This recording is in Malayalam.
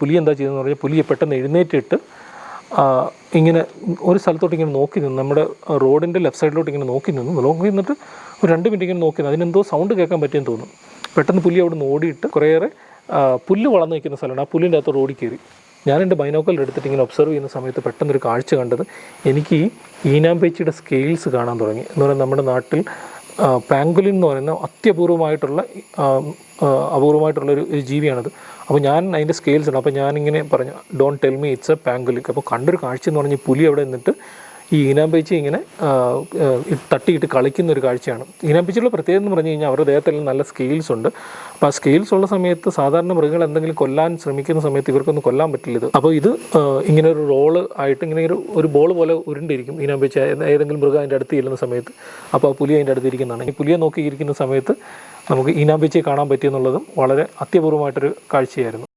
പുലി എന്താ ചെയ്തതെന്ന് പറഞ്ഞാൽ പുലിയെ പെട്ടെന്ന് എഴുന്നേറ്റിട്ട് ഇങ്ങനെ ഒരു സ്ഥലത്തോട്ട് ഇങ്ങനെ നോക്കി നിന്ന്, നമ്മുടെ റോഡിൻ്റെ ലെഫ്റ്റ് സൈഡിലോട്ട് ഇങ്ങനെ നോക്കി നിന്നിട്ട് ഒരു 2 മിനിറ്റ് ഇങ്ങനെ നോക്കി നിന്ന് അതിനെന്തോ സൗണ്ട് കേൾക്കാൻ പറ്റിയെന്ന് തോന്നുന്നു. പെട്ടെന്ന് പുലി അവിടെ നിന്ന് ഓടിയിട്ട് കുറേയേറെ പുല്ല് വളർന്നു നിൽക്കുന്ന സ്ഥലമാണ്, ആ പുല്ലിൻ്റെ അകത്ത് ഓടി കയറി. ഞാൻ എൻ്റെ ബൈനോക്കൽ എടുത്തിട്ട് ഇങ്ങനെ ഒബ്സർവ് ചെയ്യുന്ന സമയത്ത് പെട്ടെന്നൊരു കാഴ്ച കണ്ടത്, എനിക്ക് ഈ ഈനാമ്പേച്ചിയുടെ സ്കെയിൽസ് കാണാൻ തുടങ്ങി. എന്ന് പറയുന്നത് നമ്മുടെ നാട്ടിൽ പാങ്കുലിൻ എന്ന് പറയുന്ന അപൂർവമായിട്ടുള്ളൊരു ജീവിയാണത്. അപ്പോൾ ഞാൻ അതിൻ്റെ സ്കെയിൽസ് ഉണ്ട്. അപ്പോൾ ഞാനിങ്ങനെ പറഞ്ഞു, don't tell me it's a pangolin. അപ്പോൾ കണ്ടൊരു കാഴ്ച എന്ന് പറഞ്ഞാൽ പുലി അവിടെ നിന്നിട്ട് ഈ ഈനാമ്പേച്ചി ഇങ്ങനെ തട്ടിയിട്ട് കളിക്കുന്ന ഒരു കാഴ്ചയാണ്. ഈനാമ്പേച്ചിയുള്ള പ്രത്യേകത എന്ന് പറഞ്ഞു കഴിഞ്ഞാൽ അവരുടെ ദേഹത്തെല്ലാം നല്ല സ്കെയിൽസ് ഉണ്ട്. അപ്പോൾ ആ സ്കെയിൽസ് ഉള്ള സമയത്ത് സാധാരണ മൃഗങ്ങൾ എന്തെങ്കിലും കൊല്ലാൻ ശ്രമിക്കുന്ന സമയത്ത് ഇവർക്കൊന്നും കൊല്ലാൻ പറ്റില്ല ഇത്. അപ്പോൾ ഇത് ഇങ്ങനെ ഒരു റോള് ആയിട്ട് ഇങ്ങനെ ഒരു ബോൾ പോലെ ഉരുണ്ടിരിക്കും ഈനാമ്പേച്ചി ഏതെങ്കിലും മൃഗം അതിൻ്റെ അടുത്ത് ചെല്ലുന്ന സമയത്ത്. അപ്പോൾ ആ പുലി അതിൻ്റെ അടുത്ത് ഇരിക്കുന്നതാണ്. ഈ പുലിയെ നോക്കിയിരിക്കുന്ന സമയത്ത് നമുക്ക് ഈനാമ്പേച്ചിയെ കാണാൻ പറ്റിയെന്നുള്ളതും വളരെ അത്യപൂർവമായിട്ടൊരു കാഴ്ചയായിരുന്നു.